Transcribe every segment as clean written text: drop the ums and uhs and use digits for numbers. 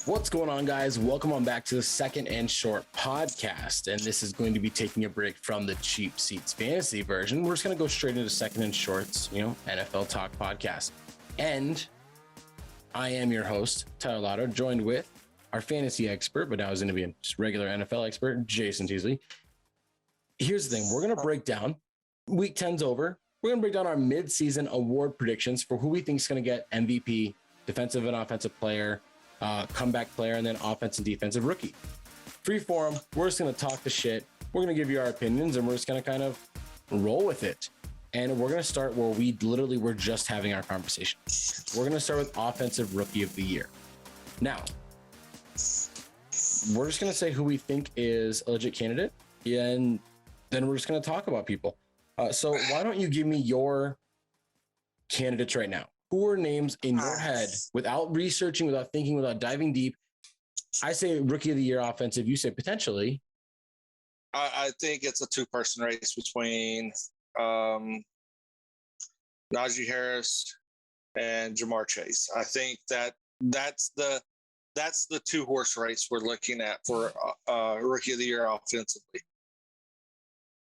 What's going on, guys? Welcome on back to the Second and Short podcast. And this is going to be taking a break from the Cheap Seats fantasy version. We're just going to go straight into Second and Shorts, NFL Talk podcast. And I am your host, Tyler Lauder, joined with our fantasy expert, but now he's going to be a just regular NFL expert, Jason Teasley. Here's the thing. We're going to break down week 10's over. We're going to break down our mid-season award predictions for who we think is going to get MVP, defensive and offensive player, comeback player, and then offense and defensive rookie. Free form. We're just going to talk the shit. We're going to give you our opinions, and we're just going to kind of roll with it. And we're going to start where we're just having our conversation. We're going to start with offensive rookie of the year. Now, we're just going to say who we think is a legit candidate, and then we're just going to talk about people. So why don't you give me your candidates right now? Who are names in your head without researching, without thinking, without diving deep? I say rookie of the year offensive. You say potentially. I think it's a two-person race between Naji Harris and Lamar Chase. I think that's the two-horse race we're looking at for rookie of the year offensively.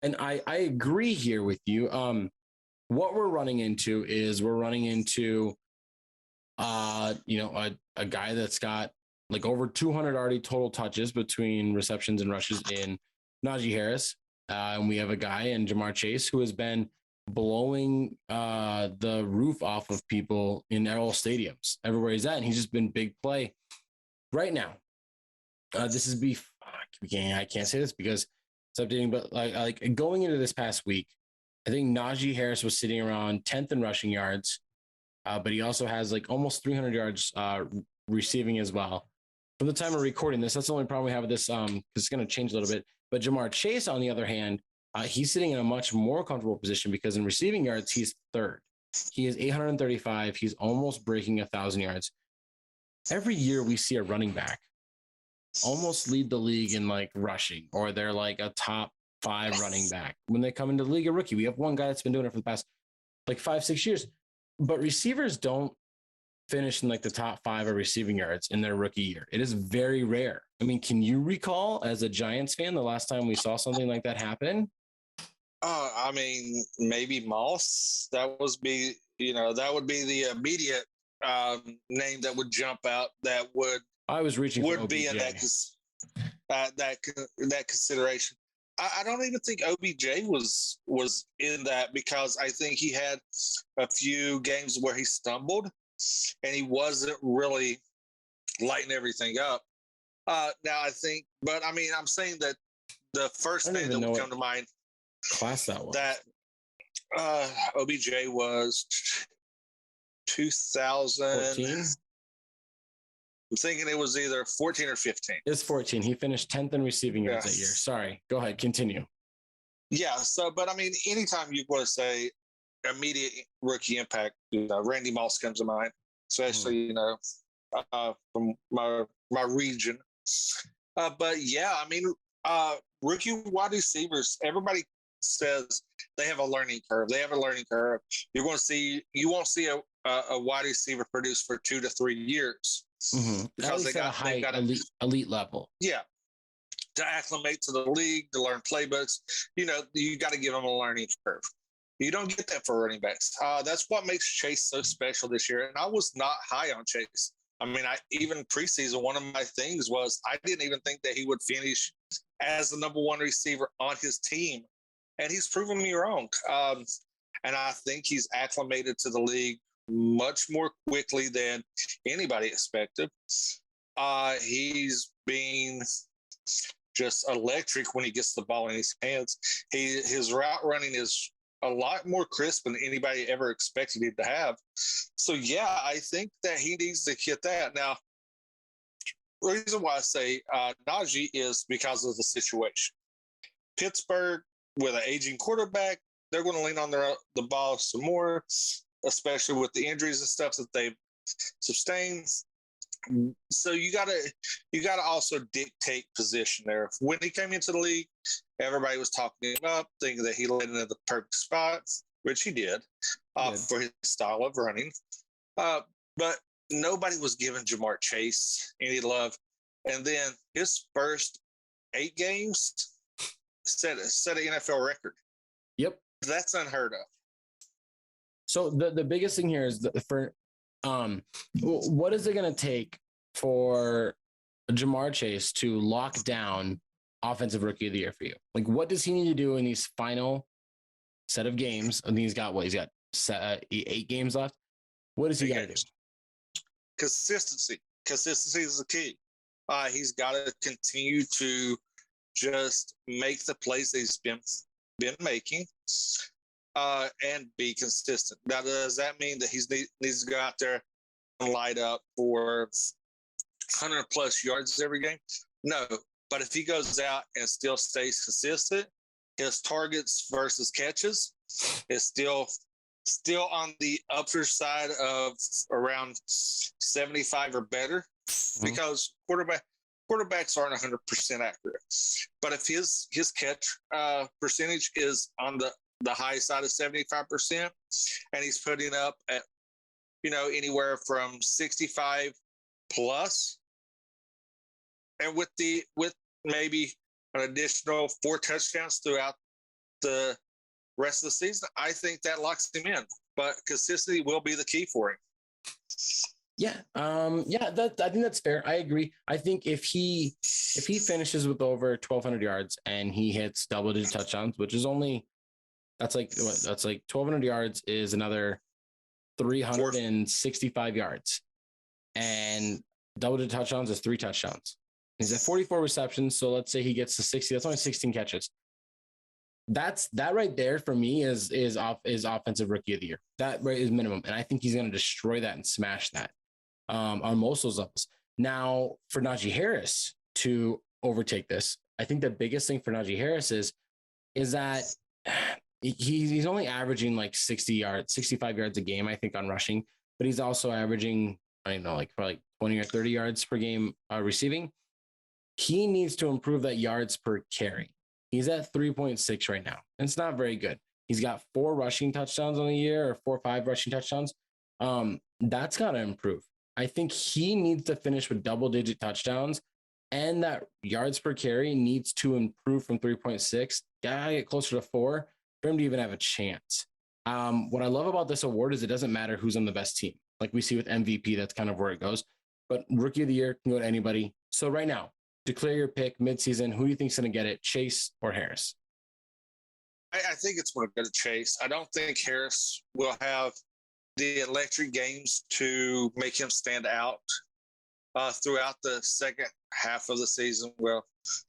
And I agree here with you. What we're running into is a guy that's got like over 200 already total touches between receptions and rushes in Naji Harris. And we have a guy in Lamar Chase who has been blowing the roof off of people in all stadiums, everywhere he's at. And he's just been big play right now. This is I can't say this because it's updating, but like going into this past week, I think Naji Harris was sitting around 10th in rushing yards, but he also has like almost 300 yards receiving as well. From the time of recording this, that's the only problem we have with this because it's going to change a little bit. But Lamar Chase, on the other hand, he's sitting in a much more comfortable position because in receiving yards, he's third. He is 835. He's almost breaking 1,000 yards. Every year we see a running back almost lead the league in like rushing, or they're like a top 5 running back when they come into the league, a rookie. We have one guy that's been doing it for the past like 5-6 years, but receivers don't finish in like the top 5 of receiving yards in their rookie year. It is very rare. I mean, can you recall as a Giants fan the last time we saw something like that happen? I mean, maybe Moss. That would be the immediate name that would jump out. That would be in that consideration. I don't even think OBJ was in that because I think he had a few games where he stumbled and he wasn't really lighting everything up. Now I think, but I mean, I'm saying that the first name that would come to mind class that was that OBJ was 2014. I'm thinking it was either 14 or 15. It's 14. He finished 10th in receiving yards that year. Sorry. Go ahead. Continue. Yeah. So, but I mean, anytime you want to say immediate rookie impact, Randy Moss comes to mind, especially, from my region. But yeah, I mean, rookie wide receivers, everybody says they have a learning curve. You won't see a wide receiver produce for 2 to 3 years. Mm-hmm. Because they got elite level. Yeah. To acclimate to the league, to learn playbooks, you got to give them a learning curve. You don't get that for running backs. That's what makes Chase so special this year. And I was not high on Chase. I mean, even preseason, one of my things was I didn't even think that he would finish as the number 1 receiver on his team. And he's proven me wrong. And I think he's acclimated to the league much more quickly than anybody expected. He's been just electric when he gets the ball in his hands. His route running is a lot more crisp than anybody ever expected him to have. So, yeah, I think that he needs to hit that. Now, the reason why I say Naji is because of the situation. Pittsburgh, with an aging quarterback, they're going to lean on the ball some more, especially with the injuries and stuff that they've sustained. So you gotta also dictate position there. When he came into the league, everybody was talking him up, thinking that he landed in the perfect spots, which he did for his style of running. But nobody was giving Jamar Chase any love. And then his first 8 games set an NFL record. Yep. That's unheard of. So the biggest thing here is what is it going to take for Jamar Chase to lock down offensive rookie of the year for you? Like, what does he need to do in these final set of games? I think he's got 8 games left. What does he got to do? Consistency. Consistency is the key. He's got to continue to just make the plays that he's been making and be consistent. Now, does that mean that he needs to go out there and light up for 100 plus yards every game? No. But if he goes out and still stays consistent, his targets versus catches is still on the upper side of around 75 or better, because quarterbacks aren't 100% accurate. But if his catch percentage is on the high side of 75%, and he's putting up at anywhere from 65 plus, and with maybe an additional 4 touchdowns throughout the rest of the season, I think that locks him in. But consistency will be the key for him. Yeah. I think that's fair. I agree. I think if he finishes with over 1,200 yards and he hits double-digit touchdowns, which is that's like 1,200 yards is another 365 yards, and double-digit touchdowns is 3 touchdowns. He's at 44 receptions, so let's say he gets to 60. That's only 16 catches. That right there for me is offensive rookie of the year. That right is minimum, and I think he's going to destroy that and smash that on most of those levels. Now, for Naji Harris to overtake this, I think the biggest thing for Naji Harris is that he's only averaging like 65 yards a game, I think, on rushing, but he's also averaging, I don't know, like probably 20 or 30 yards per game receiving. He needs to improve that yards per carry. He's at 3.6 right now. And it's not very good. He's got 4 rushing touchdowns on the year, or 4 or 5 rushing touchdowns. That's got to improve. I think he needs to finish with double-digit touchdowns, and that yards per carry needs to improve from 3.6. Gotta get closer to 4 for him to even have a chance. What I love about this award is it doesn't matter who's on the best team. Like we see with MVP, that's kind of where it goes. But rookie of the year can go to anybody. So right now, declare your pick midseason. Who do you think is going to get it, Chase or Harris? I think it's going to go to Chase. I don't think Harris will have the electric games to make him stand out throughout the second half of the season. Well,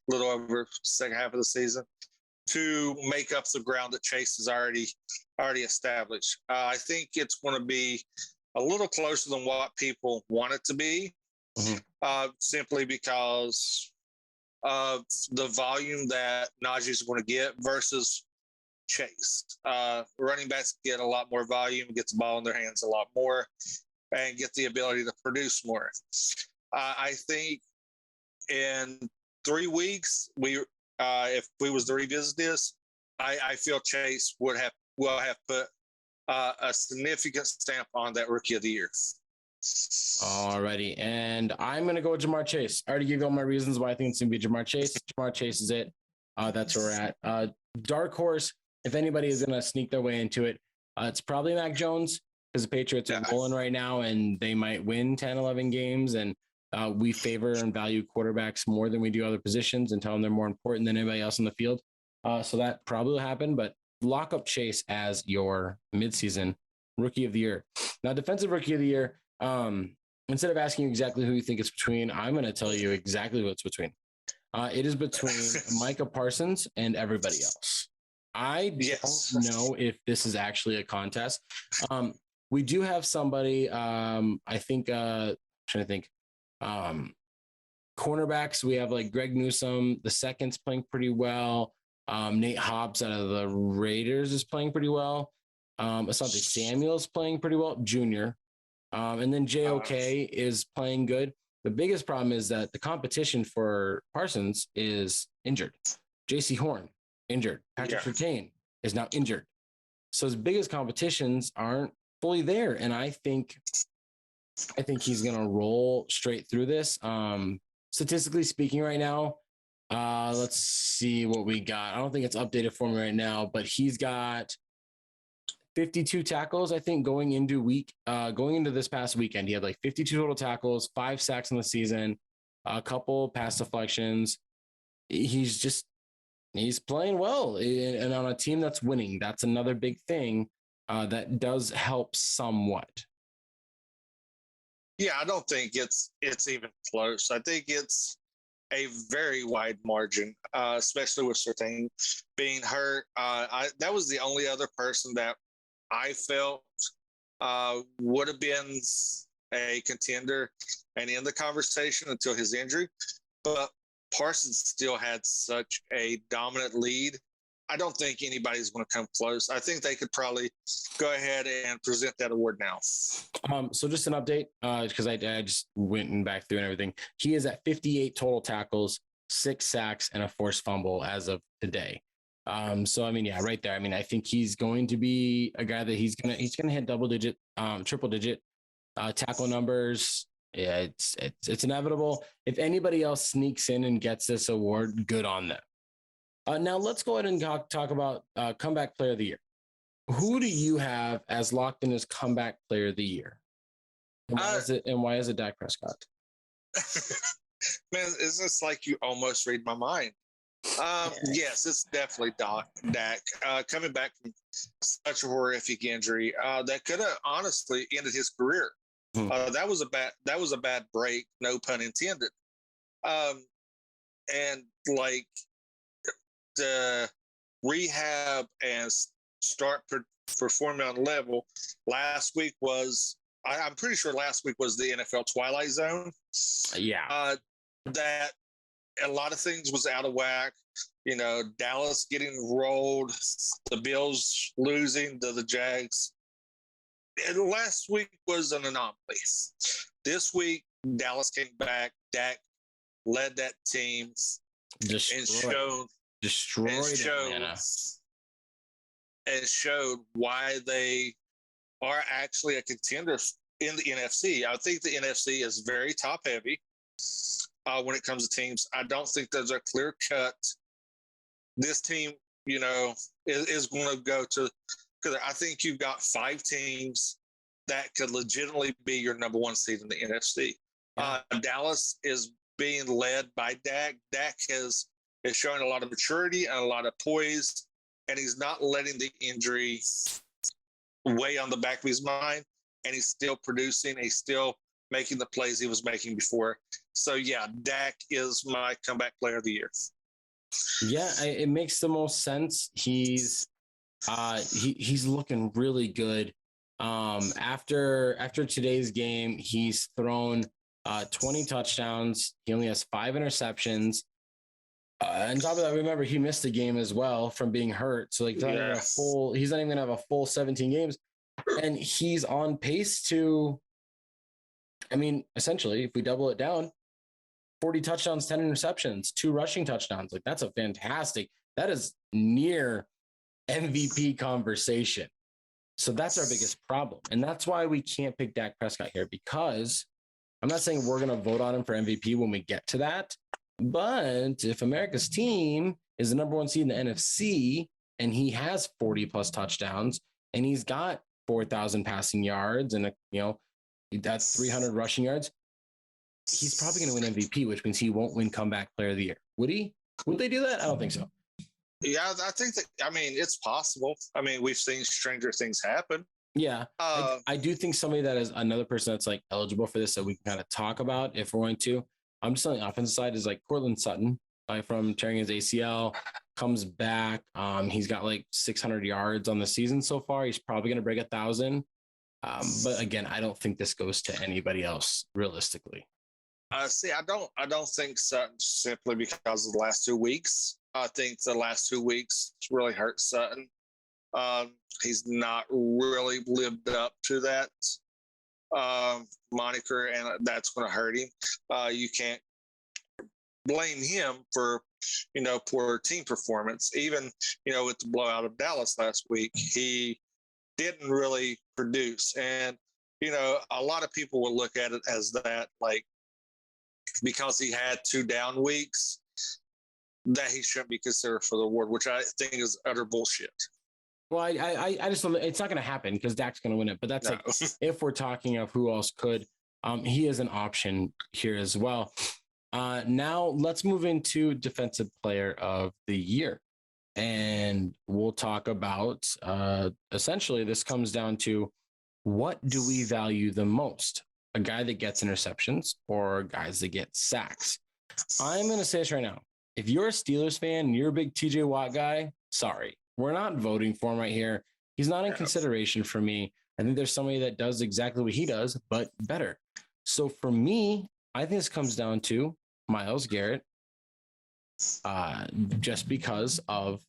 a little over second half of the season, to make up the ground that Chase has already established. I think it's going to be a little closer than what people want it to be. Simply because of the volume that Najee is going to get versus Chase. Running backs get a lot more volume, get the ball in their hands a lot more, and get the ability to produce more. I think in 3 weeks, if we was to revisit this, I feel Chase will have put a significant stamp on that rookie of the year. Alrighty, and I'm going to go with Jamar Chase. I already gave you all my reasons why I think it's going to be Jamar Chase. Jamar Chase is it. That's where we're at. Dark horse, if anybody is going to sneak their way into it, it's probably Mac Jones, because the Patriots are rolling right now, and they might win 10, 11 games, and we favor and value quarterbacks more than we do other positions and tell them they're more important than anybody else in the field. So that probably will happen, but lock up Chase as your midseason rookie of the year. Now, defensive rookie of the year, instead of asking you exactly who you think it's between, I'm going to tell you exactly who it's between. It is between Micah Parsons and everybody else. I don't know if this is actually a contest. We do have somebody, I think, trying to think, cornerbacks. We have like Greg Newsome, the second's playing pretty well. Nate Hobbs out of the Raiders is playing pretty well. Asante Samuel's playing pretty well, junior. And then JOK is playing good. The biggest problem is that the competition for Parsons is injured. JC Horn, injured. Patrick Surtain is now injured. So his biggest competitions aren't fully there. And I think I think he's going to roll straight through this. Statistically speaking right now, let's see what we got. I don't think it's updated for me right now, but he's got 52 tackles, I think, going into this past weekend. He had like 52 total tackles, 5 sacks in the season, a couple pass deflections. He's playing well, and on a team that's winning, that's another big thing that does help somewhat. Yeah, I don't think it's even close. I think it's a very wide margin, especially with Sutton being hurt. That was the only other person that I felt would have been a contender and in the conversation until his injury. But Parsons still had such a dominant lead. I don't think anybody's going to come close. I think they could probably go ahead and present that award now. So just an update, because I just went back through and everything. He is at 58 total tackles, 6 sacks, and a forced fumble as of today. So I mean, yeah, right there. I mean, I think he's going to be a guy that he's gonna hit triple digit tackle numbers. Yeah, it's inevitable. If anybody else sneaks in and gets this award, good on them. Now let's go ahead and talk about comeback player of the year. Who do you have as locked in as comeback player of the year? And why is it Dak Prescott? Man, it's just like you almost read my mind. Yes, it's definitely Dak. Coming back from such a horrific injury that could have honestly ended his career. That was a bad break, no pun intended. And like the rehab and start performing on level. Last week was, I'm pretty sure last week was the NFL Twilight Zone. Yeah. That a lot of things was out of whack. You know, Dallas getting rolled, the Bills losing to the Jags. And last week was an anomaly. This week, Dallas came back. Dak led that team and showed why they are actually a contender in the NFC. I think the NFC is very top heavy when it comes to teams. I don't think there's a clear cut. This team, you know, is going to go to, because I think you've got 5 teams that could legitimately be your number 1 seed in the NFC. Dallas is being led by Dak. Dak is showing a lot of maturity and a lot of poise, and he's not letting the injury weigh on the back of his mind, and he's still producing. He's still making the plays he was making before. So, yeah, Dak is my comeback player of the year. Yeah, it makes the most sense. He's looking really good. After today's game, he's thrown 20 touchdowns. He only has 5 interceptions. On top of that, remember, he missed a game as well from being hurt. So he's not even gonna have a full 17 games. And he's on pace to, I mean, essentially, if we double it down, 40 touchdowns, 10 interceptions, 2 rushing touchdowns. Like, that's that is near MVP conversation. So that's our biggest problem. And that's why we can't pick Dak Prescott here, because I'm not saying we're going to vote on him for MVP when we get to that. But if America's team is the number 1 seed in the NFC and he has 40 plus touchdowns and he's got 4,000 passing yards and, that's 300 rushing yards, he's probably going to win MVP, which means he won't win comeback player of the year. Would he? Would they do that? I don't think so. Yeah, I think that, it's possible. We've seen stranger things happen. Yeah. I do think somebody that is another person that's like eligible for this that we can kind of talk about if we're going to. I'm just on the offensive side is like Cortland Sutton from tearing his ACL, comes back. He's got like 600 yards on the season so far. He's probably going to break 1,000. But again, I don't think this goes to anybody else realistically. I don't think Sutton, simply because of the last 2 weeks. I think the last 2 weeks really hurt Sutton. He's not really lived up to that moniker, and that's going to hurt him. You can't blame him for, poor team performance. Even, with the blowout of Dallas last week, he didn't really produce. And a lot of people will look at it as that, like, because he had 2 down weeks, that he shouldn't be considered for the award, which I think is utter bullshit. Well, I just don't, it's not going to happen because Dak's going to win it. But that's like, if we're talking of who else could, he is an option here as well. Now let's move into Defensive Player of the Year. And we'll talk about, essentially, this comes down to, what do we value the most? A guy that gets interceptions or guys that get sacks? I'm going to say this right now. If you're a Steelers fan and you're a big TJ Watt guy, sorry, we're not voting for him right here. He's not in consideration for me. I think there's somebody that does exactly what he does, but better. So for me, I think this comes down to Myles Garrett, just because of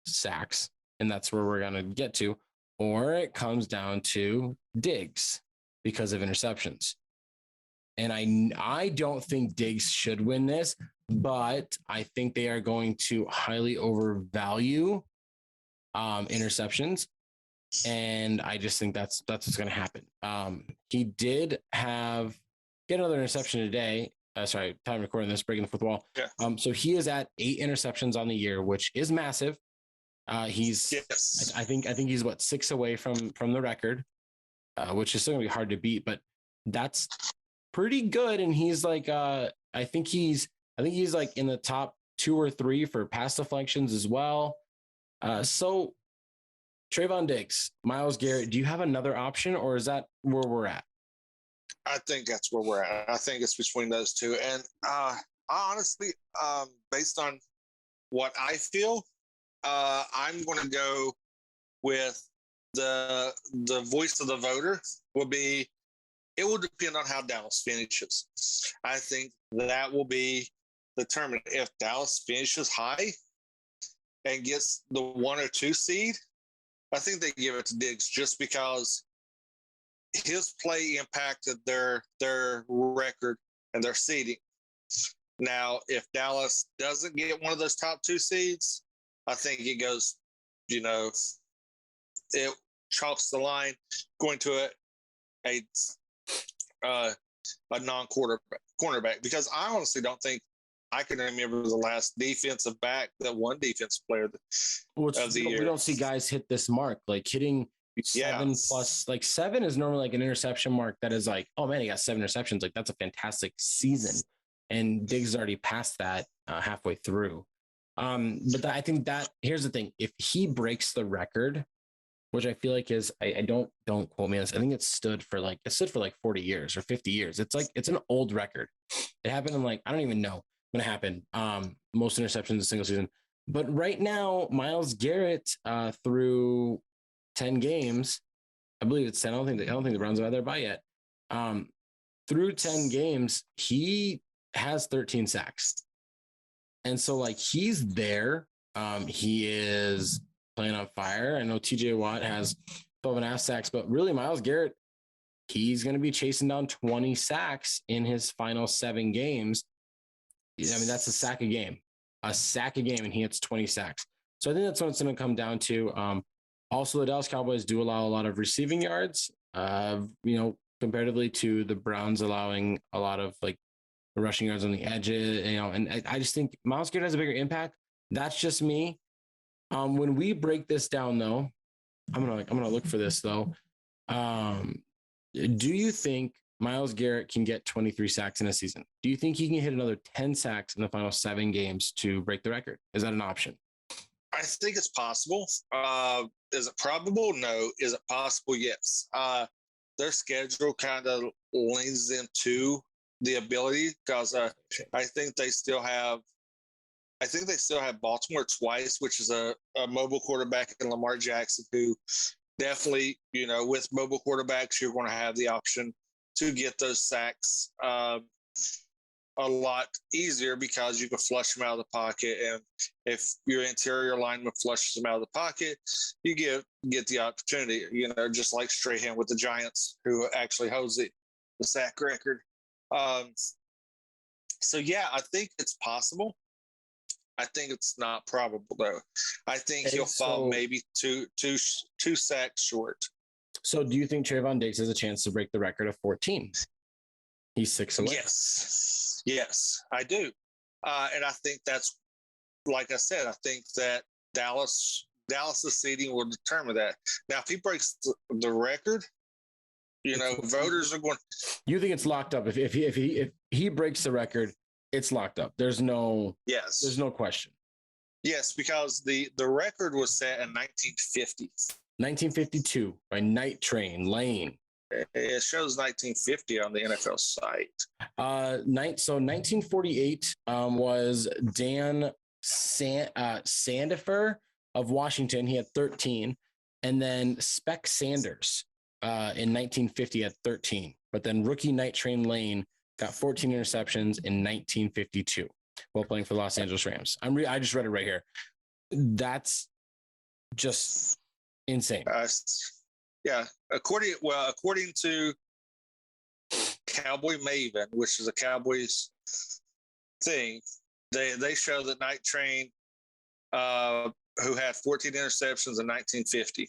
sacks, and that's where we're going to get to, or it comes down to Diggs because of interceptions. And I don't think Diggs should win this, but I think they are going to highly overvalue interceptions. And I just think that's what's going to happen. He did get another interception today. Sorry, time recording this, breaking the fourth wall. Yeah. So he is at 8 interceptions on the year, which is massive. He's, yes. I think he's 6 away from the record, which is still gonna be hard to beat, but that's pretty good. And he's like, I think he's like in the top 2 or 3 for pass deflections as well. So Trayvon Diggs, Myles Garrett, do you have another option, or is that where we're at? I think that's where we're at. I think it's between those two. And I honestly, based on what I feel, I'm going to go with the voice of the voter will be, it will depend on how Dallas finishes. I think that will be determined. If Dallas finishes high and gets the 1 or 2 seed, I think they give it to Diggs just because his play impacted their record and their seeding. Now, if Dallas doesn't get one of those top 2 seeds, I think it goes, it chalks the line going to a cornerback, because I honestly don't think I can remember the last defensive back that won defensive player of the year. We don't see guys hit this mark, like hitting 7 plus, like 7 is normally like an interception mark that is like, oh man, he got 7 interceptions. Like that's a fantastic season. And Diggs already passed that halfway through. But I think that here's the thing. If he breaks the record, which I feel like is, I don't quote me on this. I think it stood for like 40 years or 50 years. It's an old record. It happened in I don't even know when it happened. Most interceptions in a single season. But right now, Myles Garrett through 10 games, I believe it's 10. I don't think the Browns are there by yet. Through 10 games, he has 13 sacks. And so he's there. He is playing on fire. I know TJ Watt has 12.5 sacks, but really Myles Garrett, he's going to be chasing down 20 sacks in his final 7 games. I mean, that's a sack a game, and he hits 20 sacks. So I think that's what it's going to come down to. Also, the Dallas Cowboys do allow a lot of receiving yards, comparatively to the Browns allowing a lot of rushing yards on the edges, and I just think Myles Garrett has a bigger impact. That's just me. When we break this down, though, I'm gonna look for this though. Do you think Myles Garrett can get 23 sacks in a season? Do you think he can hit another 10 sacks in the final 7 games to break the record? Is that an option? I think it's possible. Is it probable? No. Is it possible? Yes. Their schedule kind of leans into the ability, because I think they still have Baltimore twice, which is a mobile quarterback, in Lamar Jackson, who definitely, with mobile quarterbacks, you're going to have the option to get those sacks a lot easier because you can flush them out of the pocket. And if your interior lineman flushes them out of the pocket, you get the opportunity, just like Strahan with the Giants, who actually holds the sack record. So yeah, I think it's possible. I think it's not probable though. I think he'll fall maybe two sacks short. So do you think Trayvon Diggs has a chance to break the record of 14? He's 6 away. Yes, I do. And I think that's, like I said, I think that Dallas's seeding will determine that. Now, if he breaks the record, voters are going. You think it's locked up? If he breaks the record, it's locked up. There's no question. Yes, because the record was set in 1950. 1952 by Night Train Lane. It shows 1950 on the NFL site. So 1948 was Dan Sandifer of Washington. He had 13, and then Spec Sanders in 1950 had 13. But then rookie Night Train Lane got 14 interceptions in 1952 while playing for the Los Angeles Rams. I just read it right here. That's just insane. Yeah, according to Cowboy Maven, which is a Cowboys thing, they show that Night Train, who had 14 interceptions in 1950.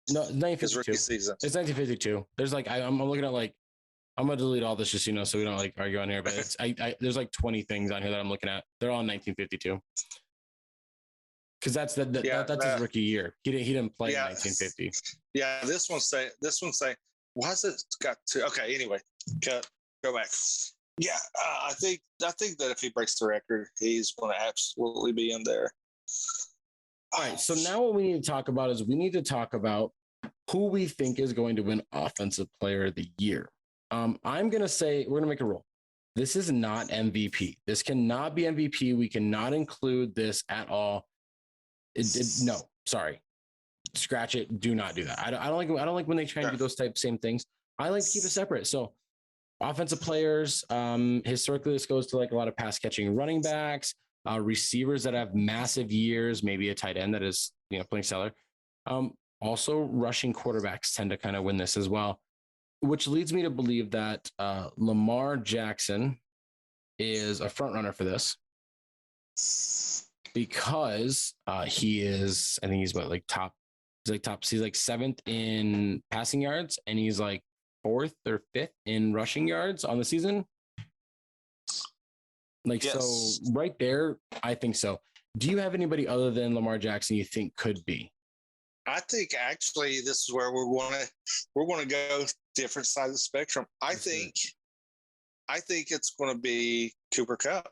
No, 1952. His rookie season. It's 1952. There's I'm looking at I'm gonna delete all this just so we don't argue on here. But it's there's 20 things on here that I'm looking at. They're all in 1952. Because that's his rookie year. He didn't play in 1950. Yeah, this one say why is it got to? Okay, anyway, go back. Yeah, I think that if he breaks the record, he's going to absolutely be in there. All right, so now what we need to talk about is who we think is going to win Offensive Player of the Year. I'm going to say we're going to make a rule. This is not MVP. This cannot be MVP. We cannot include this at all. No, sorry. Scratch it. Do not do that. I don't like when they try and do those same things. I like to keep it separate. So offensive players, historically, this goes to a lot of pass catching running backs, receivers that have massive years, maybe a tight end that is, playing stellar. Also rushing quarterbacks tend to kind of win this as well, which leads me to believe that Lamar Jackson is a front runner for this. Because he is, I think he's top. He's like 7th in passing yards, and he's 4th or 5th in rushing yards on the season. So right there, I think so. Do you have anybody other than Lamar Jackson you think could be? I think actually this is where we're going to go different side of the spectrum. I think it's going to be Cooper Kupp.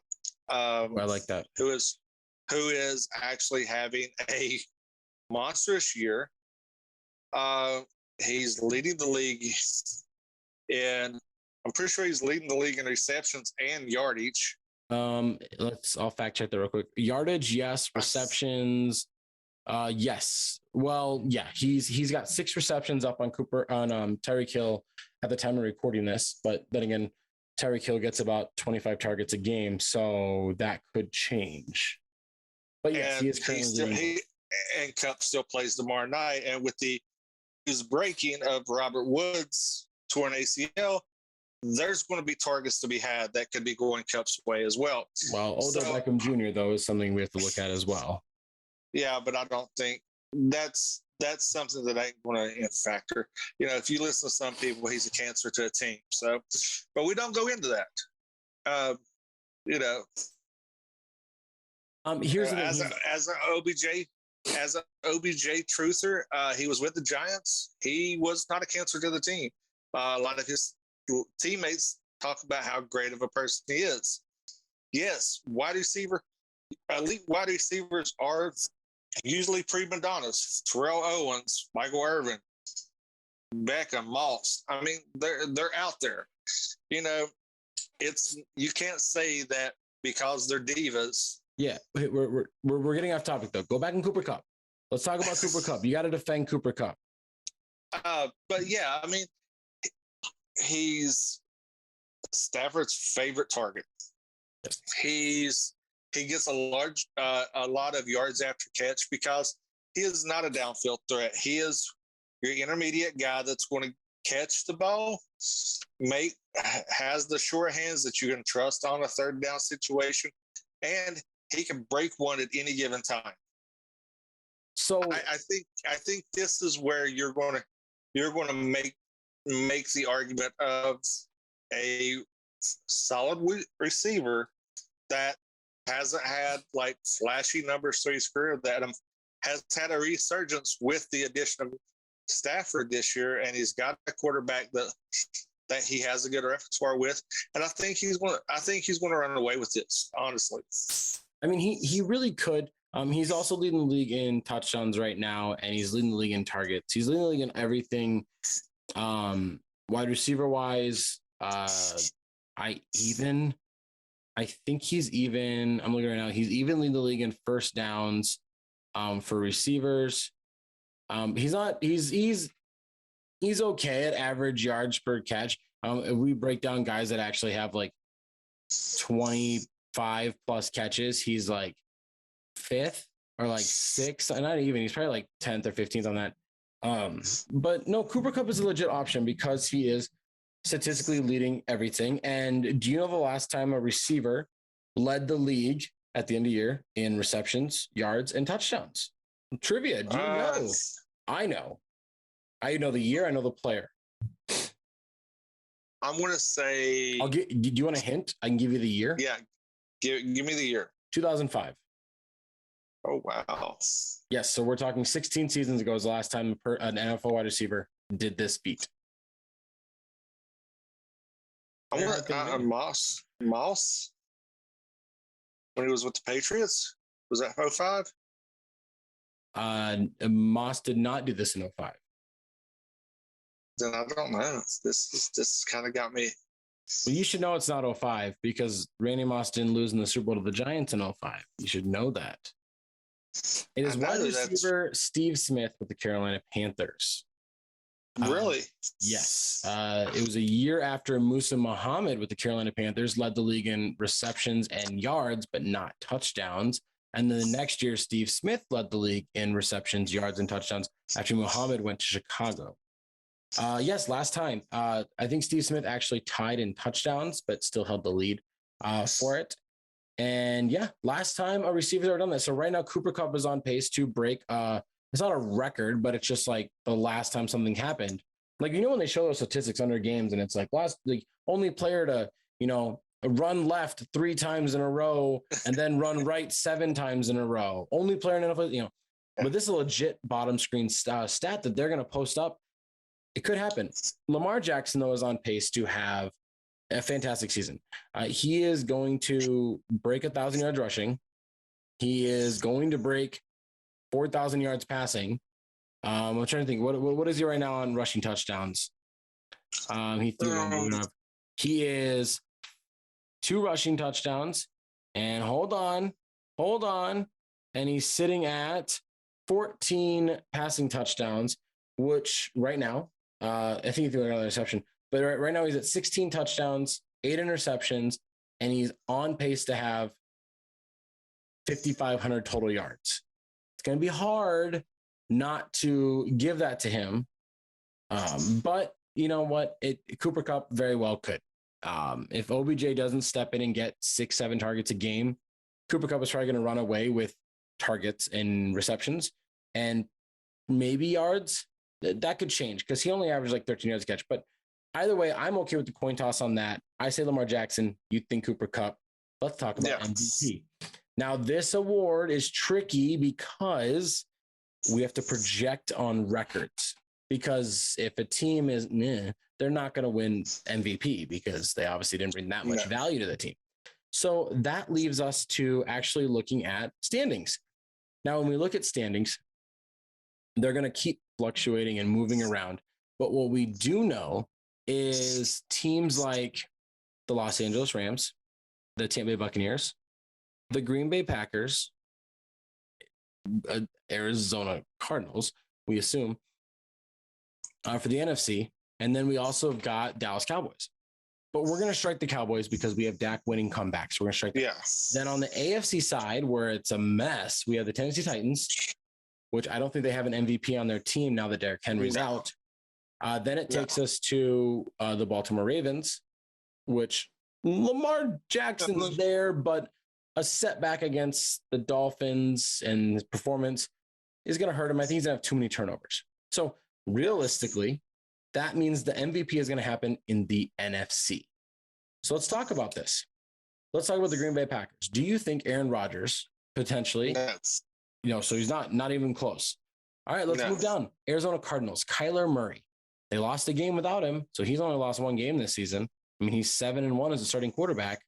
I like that. Who is actually having a monstrous year. He's leading the league and I'm pretty sure he's leading the league in receptions and yardage. I'll fact check that real quick. Yardage, yes. Receptions, yes. Well, yeah, he's got 6 receptions up on Tyreek Hill at the time of recording this, but then again, Tyreek Hill gets about 25 targets a game, so that could change. But yes, he is currently and Kupp still plays tomorrow night. And with the breaking of Robert Woods torn ACL, there's going to be targets to be had that could be going Kupp's way as well. Well, Odell Beckham Jr., though, is something we have to look at as well. Yeah, but I don't think that's something that ain't going to factor. If you listen to some people, he's a cancer to a team. So, but we don't go into that. Here's as an OBJ truther, he was with the Giants. He was not a cancer to the team. A lot of his teammates talk about how great of a person he is. Yes, elite wide receivers are usually prima donnas. Terrell Owens, Michael Irvin, Beckham, Moss. I mean, they're out there. You can't say that because they're divas. Yeah, we're getting off topic though. Go back in Cooper Kupp. Let's talk about Cooper Kupp. You got to defend Cooper Kupp. But yeah, I mean, he's Stafford's favorite target. He gets a lot of yards after catch because he is not a downfield threat. He is your intermediate guy that's going to catch the ball, has the sure hands that you can trust on a third down situation, and he can break one at any given time. So I think this is where you're going you're going to make the argument of a solid receiver that hasn't had like flashy numbers through his career, that has had a resurgence with the addition of Stafford this year, and he's got a quarterback that he has a good repertoire with, and I think he's going to run away with this, honestly. I mean, he really could. He's also leading the league in touchdowns right now, and he's leading the league in targets. He's leading the league in everything. Wide receiver wise, I think he's even. I'm looking right now. He's even leading the league in first downs. For receivers, he's not. He's okay at average yards per catch. If we break down guys that actually have like 25 plus catches, he's like fifth or like sixth. Not even. He's probably like 10th or 15th on that. But no, Cooper Kupp is a legit option because he is statistically leading everything. And do you know the last time a receiver led the league at the end of the year in receptions, yards, and touchdowns? Trivia. Do you know? I know. I know the year. I know the player. I'm going to say. Do you want a hint? I can give you the year. Yeah. Give me the year. 2005. Oh, wow. Yes. So we're talking 16 seasons ago is the last time an NFL wide receiver did this feat. I want Moss. Moss? When he was with the Patriots? Was that 05? Moss did not do this in 05. Then I don't know. This kind of got me. Well, you should know it's not 05 because Randy Moss didn't lose in the Super Bowl to the Giants in 05. You should know that. It is wide receiver Steve Smith with the Carolina Panthers. Really? Yes. It was a year after Musa Muhammad with the Carolina Panthers led the league in receptions and yards, but not touchdowns. And then the next year, Steve Smith led the league in receptions, yards, and touchdowns after Muhammad went to Chicago. Yes, last time. I think Steve Smith actually tied in touchdowns, but still held the lead for it. And yeah, last time a receiver's ever done that. So right now, Cooper Kupp is on pace to break. It's not a record, but it's just like the last time something happened. Like, you know, when they show those statistics under games and it's like the only player to, run left 3 times in a row and then run right 7 times in a row. Only player in NFL, but this is a legit bottom screen stat that they're going to post up. It could happen. Lamar Jackson, though, is on pace to have a fantastic season. He is going to break 1,000 yards rushing. He is going to break 4,000 yards passing. I'm trying to think. What is he right now on rushing touchdowns? He is 2 rushing touchdowns. And hold on. And he's sitting at 14 passing touchdowns, which right now, I think if you look at the interception, but right now he's at 16 touchdowns, 8 interceptions, and he's on pace to have 5,500 total yards. It's going to be hard not to give that to him. But you know what? Cooper Kupp very well could. If OBJ doesn't step in and get 6-7 targets a game, Cooper Kupp is probably going to run away with targets and receptions and maybe yards. That could change because he only averaged like 13 yards a catch. But either way, I'm okay with the coin toss on that. I say Lamar Jackson. You think Cooper Kupp. Let's talk about MVP. Now, this award is tricky because we have to project on records. Because if a team is they're not going to win MVP because they obviously didn't bring that much value to the team. So that leaves us to actually looking at standings. Now, when we look at standings, they're going to keep fluctuating and moving around. But what we do know is teams like the Los Angeles Rams, the Tampa Bay Buccaneers, the Green Bay Packers, Arizona Cardinals, we assume, for the NFC. And then we also have got Dallas Cowboys. But we're going to strike the Cowboys because we have Dak winning comebacks. We're going to strike them. Yeah. Then on the AFC side, where it's a mess, we have the Tennessee Titans, which I don't think they have an MVP on their team now that Derrick Henry's out. Then it takes us to the Baltimore Ravens, which Lamar Jackson's there, but a setback against the Dolphins and his performance is going to hurt him. I think he's going to have too many turnovers. So realistically, that means the MVP is going to happen in the NFC. So let's talk about this. Let's talk about the Green Bay Packers. Do you think Aaron Rodgers potentially, so he's not even close. All right, let's move down. Arizona Cardinals, Kyler Murray. They lost a game without him, so he's only lost one game this season. I mean, he's 7-1 as a starting quarterback.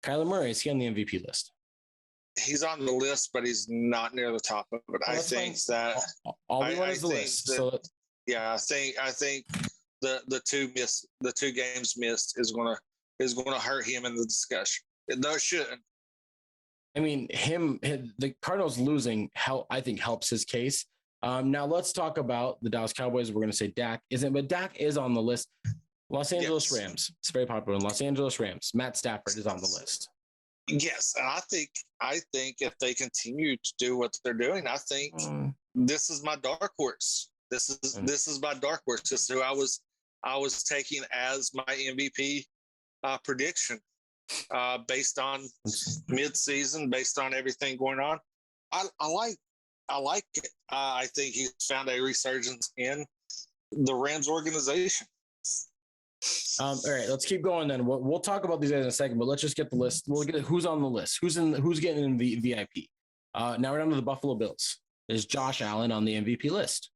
Kyler Murray, is he on the MVP list? He's on the list, but he's not near the top of it. I think that all we want is the list. I think the two games missed is gonna hurt him in the discussion. No, it shouldn't. I mean, the Cardinals losing I think helps his case. Now let's talk about the Dallas Cowboys. We're going to say Dak isn't, but Dak is on the list. Los Angeles Rams. It's very popular in Los Angeles Rams. Matt Stafford is on the list. Yes, and I think if they continue to do what they're doing, I think this is my dark horse. This is my dark horse. This is who I was taking as my MVP prediction based on mid-season, based on everything going on. I like it. I think he's found a resurgence in the Rams organization. All right, let's keep going then. We'll talk about these guys in a second, but let's just get the list. We'll get who's on the list, who's getting in the VIP. Now we're down to the Buffalo Bills. Is Josh Allen on the MVP list?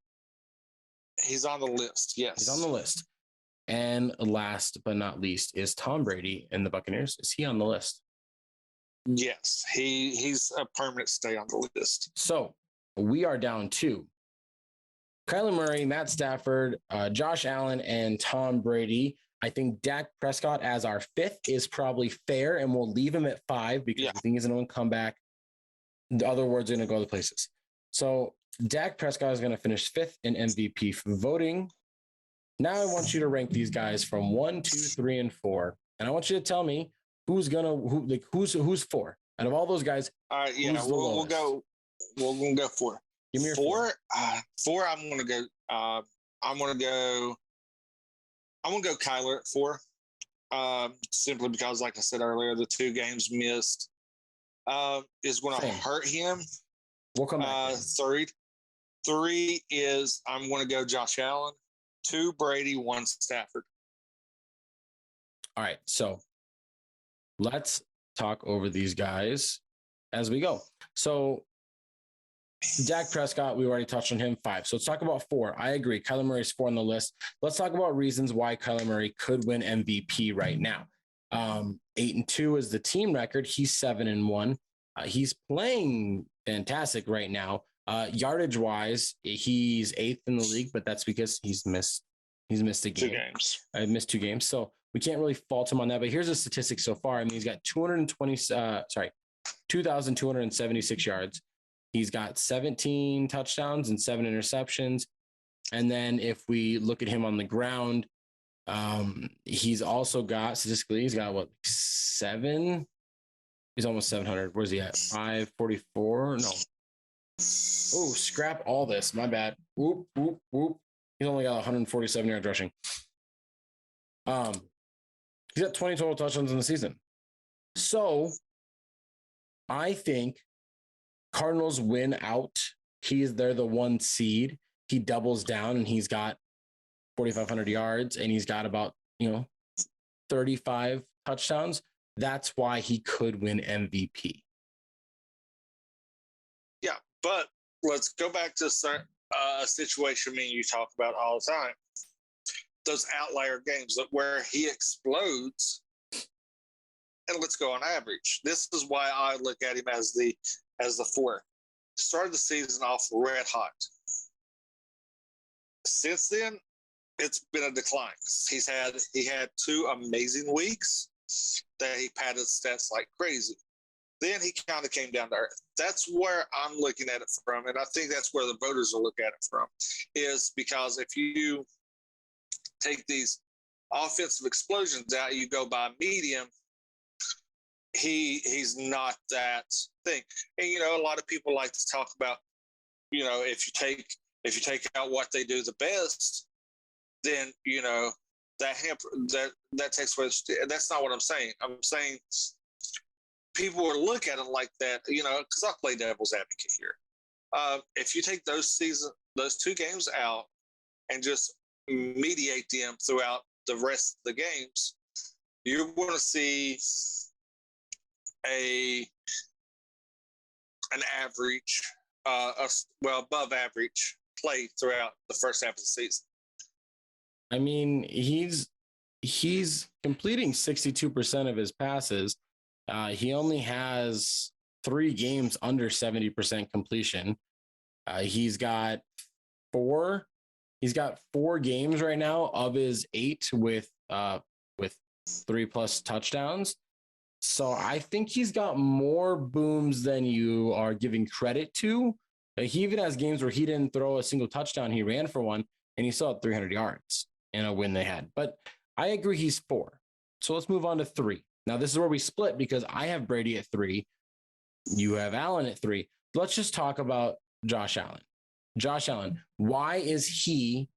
He's on the list. Yes, he's on the list. And last but not least is Tom Brady and the Buccaneers. Is he on the list? Yes, he's a permanent stay on the list. So we are down to Kyler Murray, Matt Stafford, Josh Allen, and Tom Brady. I think Dak Prescott as our fifth is probably fair, and we'll leave him at 5 because I think he's going to come back. The other words are going to go other places. So Dak Prescott is going to finish 5th in MVP voting. Now I want you to rank these guys from 1, 2, 3, and 4, and I want you to tell me who's 4 out of all those guys. All right, we'll go 4. Give me your 4. 4. I'm gonna go Kyler at 4. Simply because, like I said earlier, the 2 games missed is going to hurt him. We'll come back. 3 is I'm going to go Josh Allen. 2 Brady, 1 Stafford. All right, so let's talk over these guys as we go. So Dak Prescott, we already touched on him, 5. So let's talk about 4. I agree. Kyler Murray's 4 on the list. Let's talk about reasons why Kyler Murray could win MVP right now. 8-2 is the team record. He's 7-1. He's playing fantastic right now. Yardage wise, he's 8th in the league, but that's because he's missed a game. 2 games. I missed 2 games. So we can't really fault him on that. But here's the statistic so far. I mean, he's got 2,276 yards. He's got 17 touchdowns and 7 interceptions. And then if we look at him on the ground, he's also got, statistically, he's got 7? He's almost 700. Where's he at? 544? No. Oh, scrap all this. My bad. Whoop, whoop, whoop. He's only got 147 yards rushing. He's got 20 total touchdowns in the season. So I think Cardinals win out. They're the 1 seed. He doubles down and he's got 4,500 yards and he's got about, 35 touchdowns. That's why he could win MVP. Yeah, but let's go back to a situation me and you talk about all the time. Those outlier games where he explodes, and let's go on average. This is why I look at him as the 4. Started the season off red hot. Since then, it's been a decline. He had 2 amazing weeks that he padded stats like crazy. Then he kind of came down to earth. That's where I'm looking at it from, and I think that's where the voters will look at it from, is because if you take these offensive explosions out, you go by medium, he's not that thing. And, a lot of people like to talk about, if you take out what they do the best, then, that takes away. That's not what I'm saying. I'm saying people will look at it like that, because I'll play devil's advocate here. If you take those 2 games out and just mediate them throughout the rest of the games, you're going to see an average, above average play throughout the first half of the season. I mean, he's completing 62% of his passes. He only has 3 games under 70% completion. He's got 4 games right now of his 8 with 3+ touchdowns. So I think he's got more booms than you are giving credit to. He even has games where he didn't throw a single touchdown. He ran for one, and he still had 300 yards in a win they had. But I agree he's 4. So let's move on to 3. Now, this is where we split because I have Brady at 3. You have Allen at 3. Let's just talk about Josh Allen. Josh Allen, why is he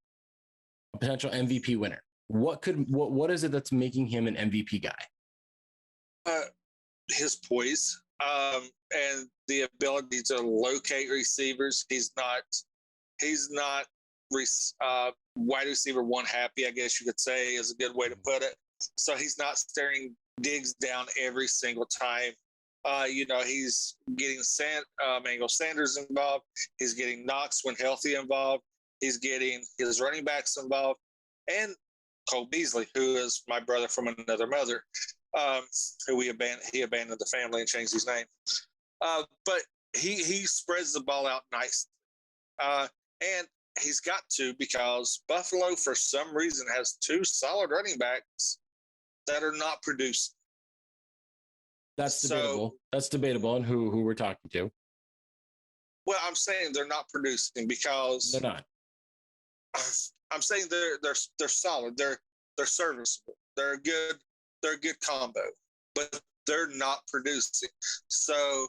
a potential MVP winner? What is it that's making him an MVP guy? His poise and the ability to locate receivers. He's not wide receiver one happy, I guess you could say, is a good way to put it. So he's not staring Diggs down every single time. He's getting Emmanuel Sanders involved. He's getting Knox when healthy involved. He's getting his running backs involved, and Cole Beasley, who is my brother from another mother, who he abandoned the family and changed his name. But he spreads the ball out nicely, and he's got to, because Buffalo for some reason has 2 solid running backs that are not producing. That's debatable. That's debatable on who we're talking to. Well, I'm saying they're not producing because they're not. I'm saying they're solid. They're serviceable. They're a good combo, but they're not producing. So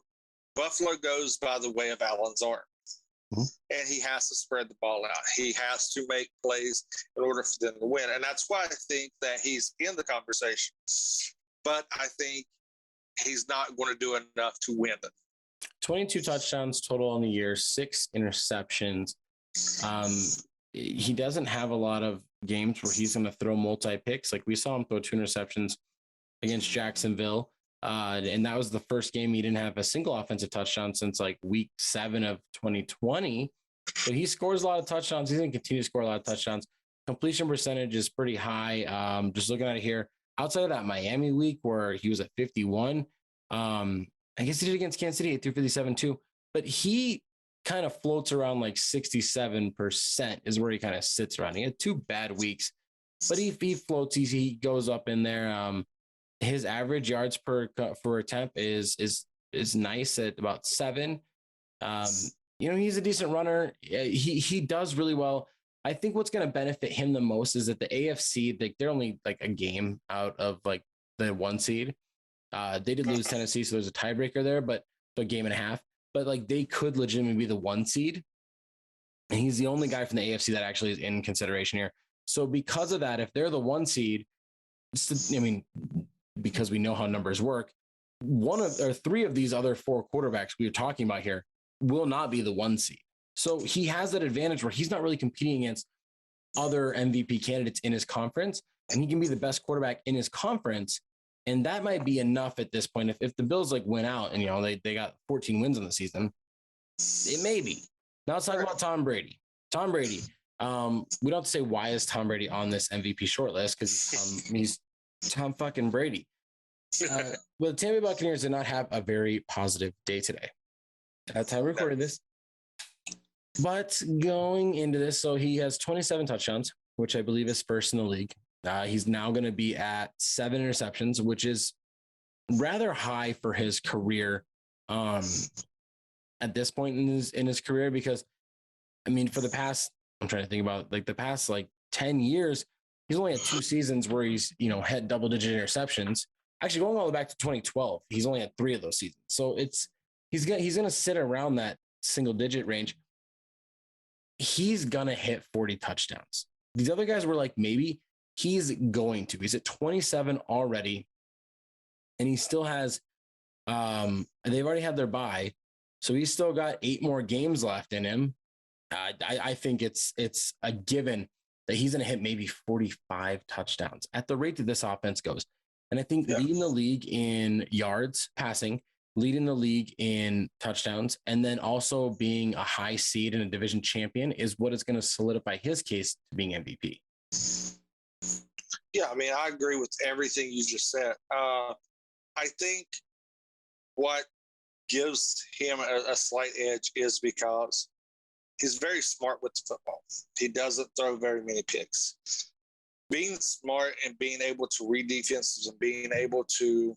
Buffalo goes by the way of Allen's arm. Mm-hmm. And he has to spread the ball out. He has to make plays in order for them to win. And that's why I think that he's in the conversation. But I think he's not going to do enough to win it. 22 touchdowns total on the year, 6 interceptions. He doesn't have a lot of games where he's going to throw multi-picks. Like we saw him throw 2 interceptions against Jacksonville. And that was the first game he didn't have a single offensive touchdown since like week 7 of 2020. So he scores a lot of touchdowns. He's going to continue to score a lot of touchdowns. Completion percentage is pretty high. Just looking at it here, outside of that Miami week where he was at 51, I guess he did against Kansas City, 357 too, but he kind of floats around like 67% is where he kind of sits around. He had 2 bad weeks, but he floats, he goes up in there. His average yards per attempt is nice at about 7. He's a decent runner. He does really well. I think what's going to benefit him the most is that the AFC, they're only like a game out of like the 1 seed. They did lose Tennessee, so there's a tiebreaker there, but a game and a half. But like they could legitimately be the 1 seed, and he's the only guy from the AFC that actually is in consideration here. So because of that, if they're the 1 seed, because we know how numbers work, 3 of these other 4 quarterbacks we are talking about here will not be the 1 seed. So he has that advantage where he's not really competing against other MVP candidates in his conference, and he can be the best quarterback in his conference. And that might be enough at this point. If the Bills like win out and, they got 14 wins in the season, it may be. Now let's talk about Tom Brady. Tom Brady. We don't have to say why is Tom Brady on this MVP shortlist, because he's Tom fucking Brady. But the Tampa Bay Buccaneers did not have a very positive day today. At the time we recorded this. But going into this, so he has 27 touchdowns, which I believe is first in the league. He's now going to be at 7 interceptions, which is rather high for his career at this point in his career, because, for the past, I'm trying to think about like the past 10 years, he's only had 2 seasons where he's, had double-digit interceptions. Actually, going all the way back to 2012, he's only had 3 of those seasons. So he's going to sit around that single-digit range. He's going to hit 40 touchdowns. These other guys were like, maybe. He's going to. He's at 27 already, and he still has. They've already had their bye, so he's still got 8 more games left in him. I think it's a given that he's going to hit maybe 45 touchdowns at the rate that this offense goes. And I think leading the league in yards passing, leading the league in touchdowns, and then also being a high seed and a division champion is what is going to solidify his case to being MVP. Yeah, I mean, I agree with everything you just said. I think what gives him a slight edge is because he's very smart with the football. He doesn't throw very many picks. Being smart and being able to read defenses and being able to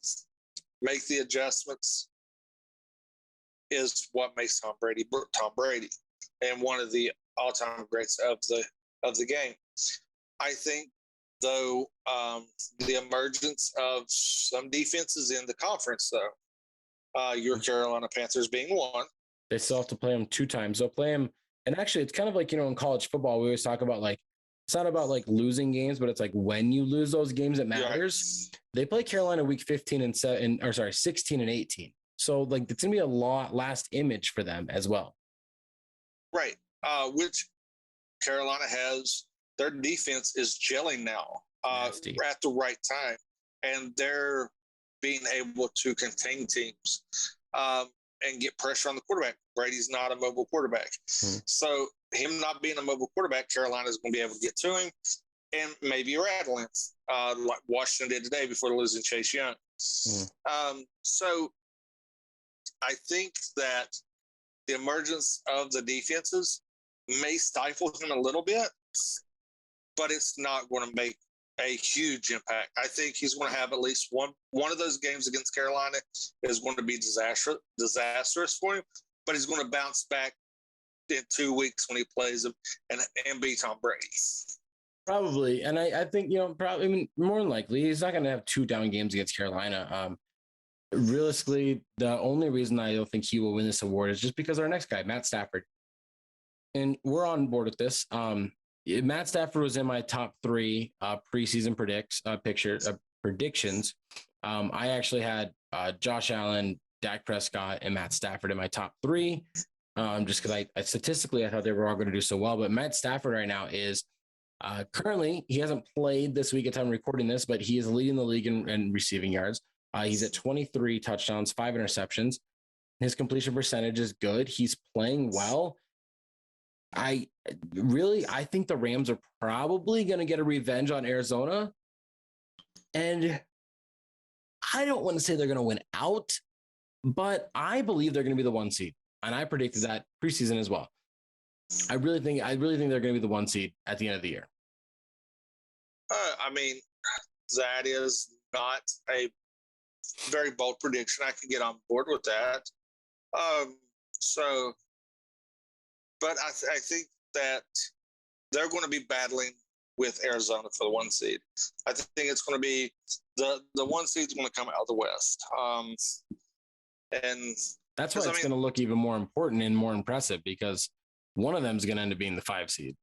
make the adjustments is what makes Tom Brady and one of the all-time greats of the game. I think, though, the emergence of some defenses in the conference, though, your Carolina Panthers being one. They still have to play them 2 times. They'll play them, and actually, it's kind of like, in college football, we always talk about it's not about losing games, but it's when you lose those games, it matters. Right. They play Carolina week 16 and 16 and 18. So it's gonna be a last image for them as well. Right. Which Carolina has, their defense is gelling now at the right time, and they're being able to contain teams and get pressure on the quarterback. Brady's not a mobile quarterback. So him not being a mobile quarterback, Carolina's going to be able to get to him and maybe rattle him like Washington did today before losing Chase Young. So I think that the emergence of the defenses may stifle him a little bit, but it's not going to make a huge impact. I think he's going to have at least one of those games against Carolina is going to be disastrous for him, but he's going to bounce back in 2 weeks when he plays him and beat Tom Brady. Probably. And I think, probably more than likely, he's not going to have 2 down games against Carolina. Realistically, the only reason I don't think he will win this award is just because our next guy, Matt Stafford. And we're on board with this. Matt Stafford was in my top 3 preseason predictions. I actually had Josh Allen, Dak Prescott, and Matt Stafford in my top 3, just because I statistically I thought they were all going to do so well. But Matt Stafford right now is currently, he hasn't played this week at time recording this, but he is leading the league in receiving yards. He's at 23 touchdowns, 5 interceptions. His completion percentage is good. He's playing well. I think the Rams are probably going to get a revenge on Arizona. And I don't want to say they're going to win out, but I believe they're going to be the 1 seed. And I predicted that preseason as well. I really think they're going to be the 1 seed at the end of the year. I mean, that is not a very bold prediction. I can get on board with that. But I think that they're going to be battling with Arizona for the 1 seed. I think it's going to be the 1 seed is going to come out of the West. And that's why it's going to look even more important and more impressive, because one of them is going to end up being the 5 seed.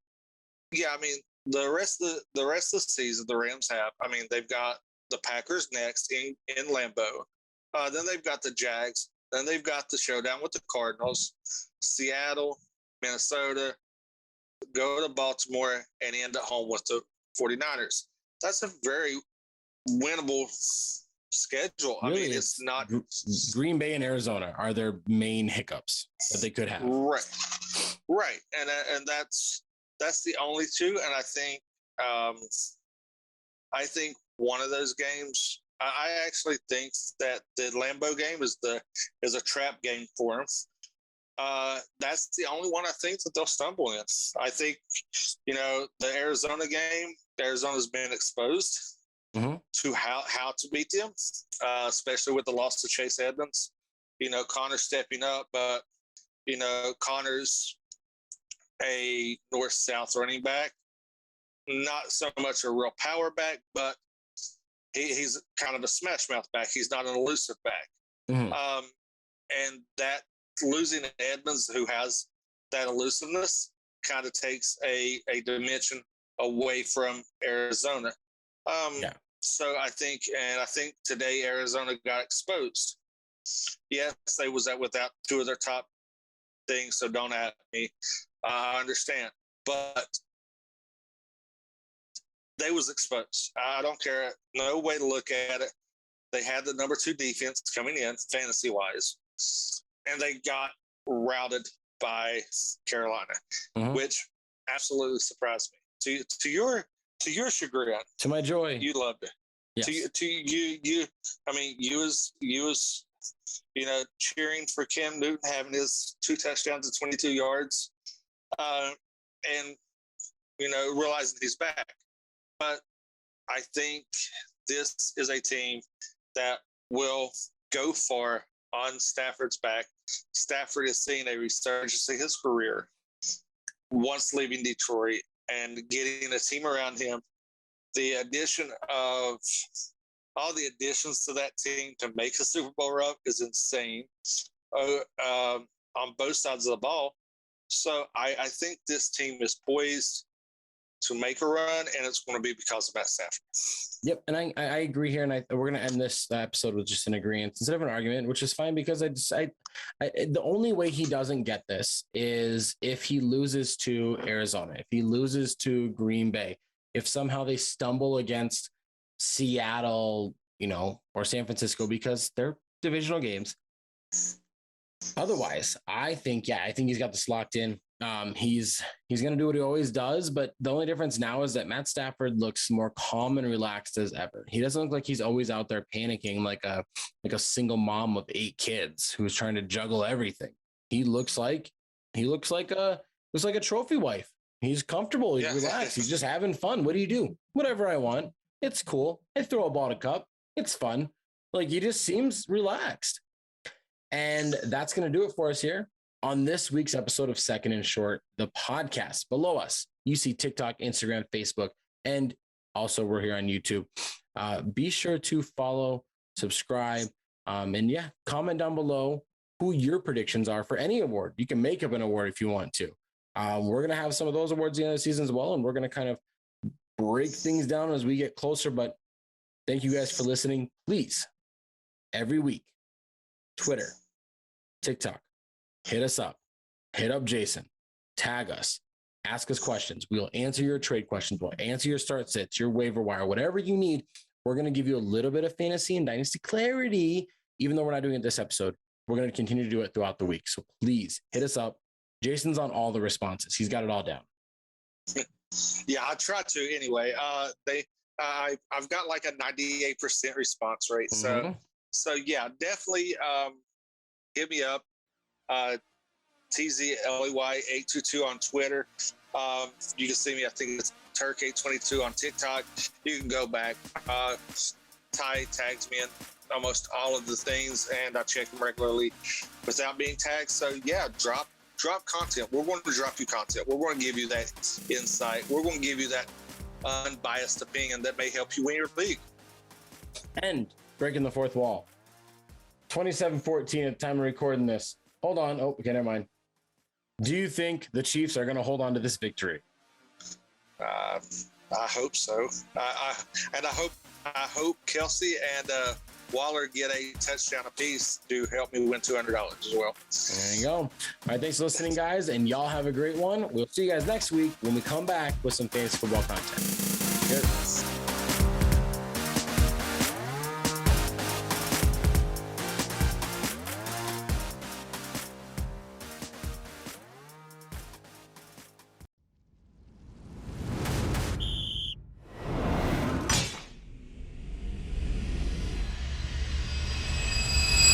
Yeah, I mean, the rest of the season the Rams have, I mean, they've got the Packers next in Lambeau. Then they've got the Jags. Then they've got the showdown with the Cardinals, Seattle, Minnesota, go to Baltimore, and end at home with the 49ers. That's a very winnable schedule. Really, I mean, it's not. Green Bay and Arizona are their main hiccups that they could have. Right, and that's the only 2. And I think one of those games. I actually think that the Lambeau game is a trap game for them. That's the only one I think that they'll stumble in. I think, the Arizona game, Arizona's been exposed to how to beat them, especially with the loss of Chase Edmonds. Connor stepping up, but, Connor's a north-south running back, not so much a real power back, but he's kind of a smash mouth back. He's not an elusive back. And that losing Edmonds, who has that elusiveness, kind of takes a dimension away from Arizona. So I think today Arizona got exposed. Yes, they was without 2 of their top things, so don't at me. I understand. But they was exposed. I don't care. No way to look at it. They had the number 2 defense coming in fantasy-wise, and they got routed by Carolina, which absolutely surprised me. To your chagrin, to my joy, you loved it. Yes. To you. I mean, you was cheering for Cam Newton having his 2 touchdowns and 22 yards, and realizing he's back. But I think this is a team that will go far on Stafford's back. Stafford is seeing a resurgence in his career once leaving Detroit and getting a team around him. The addition of all the additions to that team to make a Super Bowl run is insane on both sides of the ball. So I think this team is poised to make a run, and it's going to be because of Matt Stafford. Yep, and I agree here, and we're going to end this episode with just an agreement instead of an argument, which is fine because the only way he doesn't get this is if he loses to Arizona, if he loses to Green Bay, if somehow they stumble against Seattle, or San Francisco because they're divisional games. Otherwise, I think he's got this locked in. He's going to do what he always does, but the only difference now is that Matt Stafford looks more calm and relaxed as ever. He doesn't look like he's always out there panicking like a single mom of 8 kids who's trying to juggle everything. He looks like a trophy wife. He's comfortable. He's relaxed. He's just having fun. What do you do? Whatever I want. It's cool. I throw a ball to cup. It's fun. Like, he just seems relaxed. And that's going to do it for us here on this week's episode of Second and Short, the podcast. Below us, you see TikTok, Instagram, Facebook, and also we're here on YouTube. Be sure to follow, subscribe, and comment down below who your predictions are for any award. You can make up an award if you want to. We're going to have some of those awards at the end of the season as well, and we're going to kind of break things down as we get closer. But thank you guys for listening. Please, every week, Twitter, TikTok, hit us up, hit up Jason, tag us, ask us questions. We'll answer your trade questions. We'll answer your start sits, your waiver wire, whatever you need. We're going to give you a little bit of fantasy and dynasty clarity, even though we're not doing it this episode. We're going to continue to do it throughout the week. So please hit us up. Jason's on all the responses. He's got it all down. Yeah, I try to anyway. I've got like a 98% response rate. So yeah, definitely hit me up. TZLEY822 on Twitter. You can see me. I think it's Turk822 on TikTok. You can go back. Ty tags me in almost all of the things, and I check them regularly without being tagged. So yeah, drop content. We're going to drop you content. We're going to give you that insight. We're going to give you that unbiased opinion that may help you win your league. And breaking the fourth wall. 27-14 at the time of recording this. Hold on. Oh, okay, never mind. Do you think the Chiefs are going to hold on to this victory? I hope so. I hope Kelsey and Waller get a touchdown apiece to help me win $200 as well. There you go. All right, thanks for listening, guys, and y'all have a great one. We'll see you guys next week when we come back with some fantasy football content. Cheers.